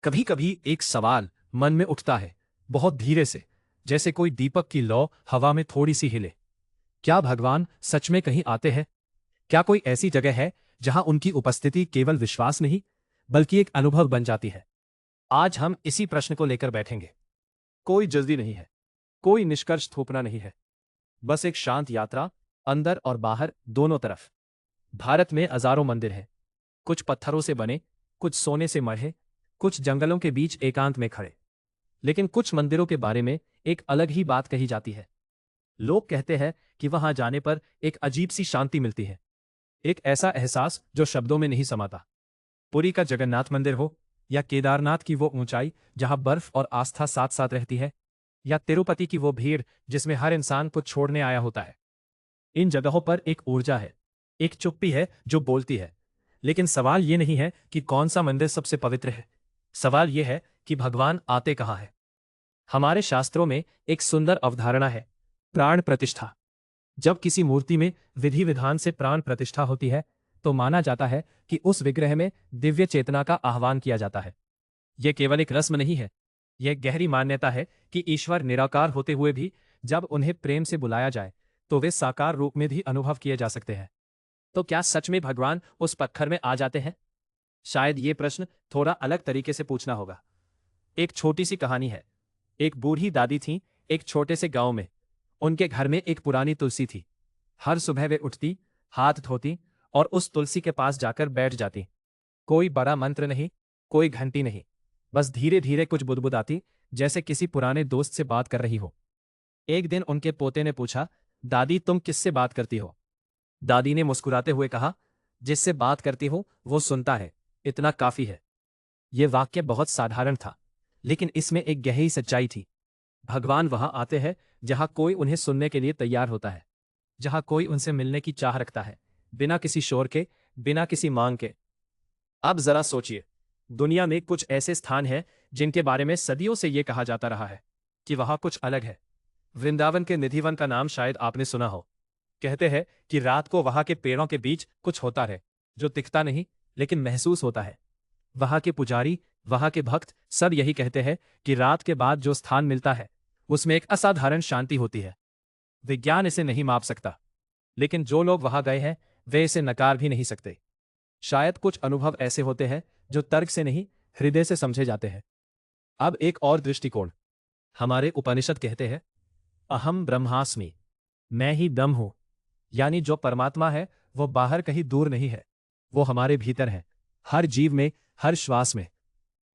कभी कभी एक सवाल मन में उठता है, बहुत धीरे से, जैसे कोई दीपक की लौ हवा में थोड़ी सी हिले। क्या भगवान सच में कहीं आते हैं? क्या कोई ऐसी जगह है जहां उनकी उपस्थिति केवल विश्वास नहीं, बल्कि एक अनुभव बन जाती है? आज हम इसी प्रश्न को लेकर बैठेंगे। कोई जल्दी नहीं है, कोई निष्कर्ष थोपना नहीं है, बस एक शांत यात्रा, अंदर और बाहर दोनों तरफ। भारत में हजारों मंदिर हैं, कुछ पत्थरों से बने, कुछ सोने से मढ़े, कुछ जंगलों के बीच एकांत में खड़े। लेकिन कुछ मंदिरों के बारे में एक अलग ही बात कही जाती है। लोग कहते हैं कि वहां जाने पर एक अजीब सी शांति मिलती है, एक ऐसा एहसास जो शब्दों में नहीं समाता। पुरी का जगन्नाथ मंदिर हो, या केदारनाथ की वो ऊंचाई जहां बर्फ और आस्था साथ साथ रहती है, या तिरुपति की वो भीड़ जिसमें हर इंसान को छोड़ने आया होता है। इन जगहों पर एक ऊर्जा है, एक चुप्पी है जो बोलती है। लेकिन सवाल ये नहीं है कि कौन सा मंदिर सबसे पवित्र है, सवाल यह है कि भगवान आते कहाँ हैं। हमारे शास्त्रों में एक सुंदर अवधारणा है, प्राण प्रतिष्ठा। जब किसी मूर्ति में विधि विधान से प्राण प्रतिष्ठा होती है, तो माना जाता है कि उस विग्रह में दिव्य चेतना का आह्वान किया जाता है। यह केवल एक रस्म नहीं है, यह गहरी मान्यता है कि ईश्वर निराकार होते हुए भी जब उन्हें प्रेम से बुलाया जाए, तो वे साकार रूप में भी अनुभव किए जा सकते हैं। तो क्या सच में भगवान उस पत्थर में आ जाते हैं? शायद ये प्रश्न थोड़ा अलग तरीके से पूछना होगा। एक छोटी सी कहानी है। एक बूढ़ी दादी थी, एक छोटे से गांव में। उनके घर में एक पुरानी तुलसी थी। हर सुबह वे उठती, हाथ धोती और उस तुलसी के पास जाकर बैठ जाती। कोई बड़ा मंत्र नहीं, कोई घंटी नहीं, बस धीरे धीरे कुछ बुदबुदाती, जैसे किसी पुराने दोस्त से बात कर रही हो। एक दिन उनके पोते ने पूछा, दादी तुम किससे बात करती हो? दादी ने मुस्कुराते हुए कहा, जिससे बात करती हो वो सुनता है, इतना काफी है। ये वाक्य बहुत साधारण था, लेकिन इसमें एक गहरी सच्चाई थी। भगवान वहां आते हैं जहां कोई उन्हें सुनने के लिए तैयार होता है, जहां कोई उनसे मिलने की चाह रखता है, बिना किसी शोर के, बिना किसी मांग के। अब जरा सोचिए, दुनिया में कुछ ऐसे स्थान हैं जिनके बारे में सदियों से यह कहा जाता रहा है कि वहां कुछ अलग है। वृंदावन के निधिवन का नाम शायद आपने सुना हो। कहते हैं कि रात को वहां के पेड़ों के बीच कुछ होता है जो दिखता नहीं, लेकिन महसूस होता है। वहां के पुजारी, वहां के भक्त सब यही कहते हैं कि रात के बाद जो स्थान मिलता है उसमें एक असाधारण शांति होती है। विज्ञान इसे नहीं माप सकता, लेकिन जो लोग वहां गए हैं वे इसे नकार भी नहीं सकते। शायद कुछ अनुभव ऐसे होते हैं जो तर्क से नहीं, हृदय से समझे जाते हैं। अब एक और दृष्टिकोण। हमारे उपनिषद कहते हैं, अहम ब्रह्मास्मि, मैं ही ब्रह्म हूं। यानी जो परमात्मा है वो बाहर कहीं दूर नहीं है, वो हमारे भीतर है, हर जीव में, हर श्वास में।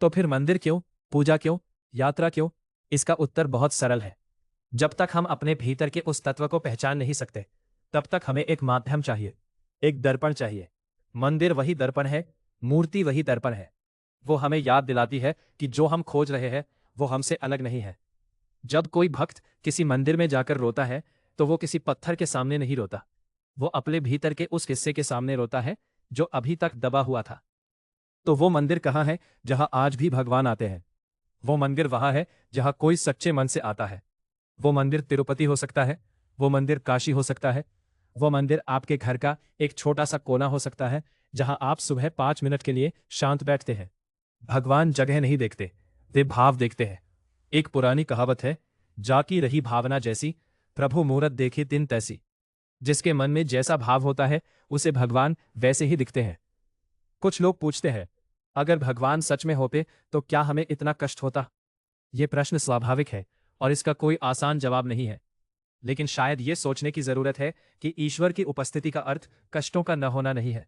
तो फिर मंदिर क्यों, पूजा क्यों, यात्रा क्यों? इसका उत्तर बहुत सरल है। जब तक हम अपने भीतर के उस तत्व को पहचान नहीं सकते, तब तक हमें एक माध्यम चाहिए, एक दर्पण चाहिए। मंदिर वही दर्पण है, मूर्ति वही दर्पण है। वो हमें याद दिलाती है कि जो हम खोज रहे हैं वो हमसे अलग नहीं है। जब कोई भक्त किसी मंदिर में जाकर रोता है, तो वो किसी पत्थर के सामने नहीं रोता, वो अपने भीतर के उस हिस्से के सामने रोता है जो अभी तक दबा हुआ था। तो वो मंदिर कहाँ है जहां आज भी भगवान आते हैं? वो मंदिर वहां है जहां कोई सच्चे मन से आता है। वो मंदिर तिरुपति हो सकता है, वो मंदिर काशी हो सकता है, वो मंदिर आपके घर का एक छोटा सा कोना हो सकता है जहां आप सुबह 5 मिनट के लिए शांत बैठते हैं। भगवान जगह नहीं देखते, वे भाव देखते हैं। एक पुरानी कहावत है, जाकी रही भावना जैसी, प्रभु मूरत देखी तिन तैसी। जिसके मन में जैसा भाव होता है उसे भगवान वैसे ही दिखते हैं। कुछ लोग पूछते हैं, अगर भगवान सच में होते तो क्या हमें इतना कष्ट होता? ये प्रश्न स्वाभाविक है और इसका कोई आसान जवाब नहीं है। लेकिन शायद ये सोचने की जरूरत है कि ईश्वर की उपस्थिति का अर्थ कष्टों का न होना नहीं है।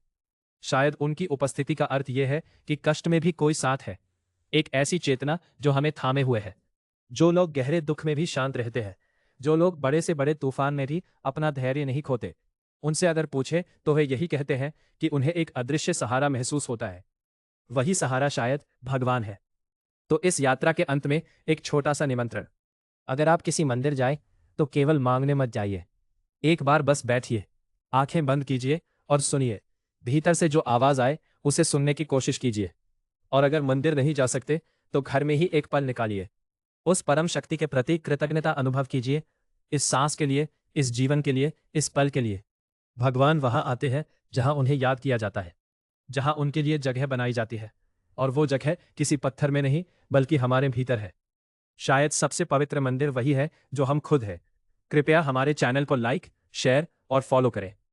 शायद उनकी उपस्थिति का अर्थ यह है कि कष्ट में भी कोई साथ है, एक ऐसी चेतना जो हमें थामे हुए है। जो लोग गहरे दुख में भी शांत रहते हैं, जो लोग बड़े से बड़े तूफान में भी अपना धैर्य नहीं खोते, उनसे अगर पूछे तो वे यही कहते हैं कि उन्हें एक अदृश्य सहारा महसूस होता है। वही सहारा शायद भगवान है। तो इस यात्रा के अंत में एक छोटा सा निमंत्रण। अगर आप किसी मंदिर जाएं तो केवल मांगने मत जाइए। एक बार बस बैठिए, आंखें बंद कीजिए और सुनिए। भीतर से जो आवाज आए उसे सुनने की कोशिश कीजिए। और अगर मंदिर नहीं जा सकते तो घर में ही एक पल निकालिए। उस परम शक्ति के प्रति कृतज्ञता अनुभव कीजिए, इस सांस के लिए, इस जीवन के लिए, इस पल के लिए। भगवान वहां आते हैं जहां उन्हें याद किया जाता है, जहां उनके लिए जगह बनाई जाती है, और वो जगह किसी पत्थर में नहीं बल्कि हमारे भीतर है। शायद सबसे पवित्र मंदिर वही है जो हम खुद हैं। कृपया हमारे चैनल को लाइक, शेयर और फॉलो करें।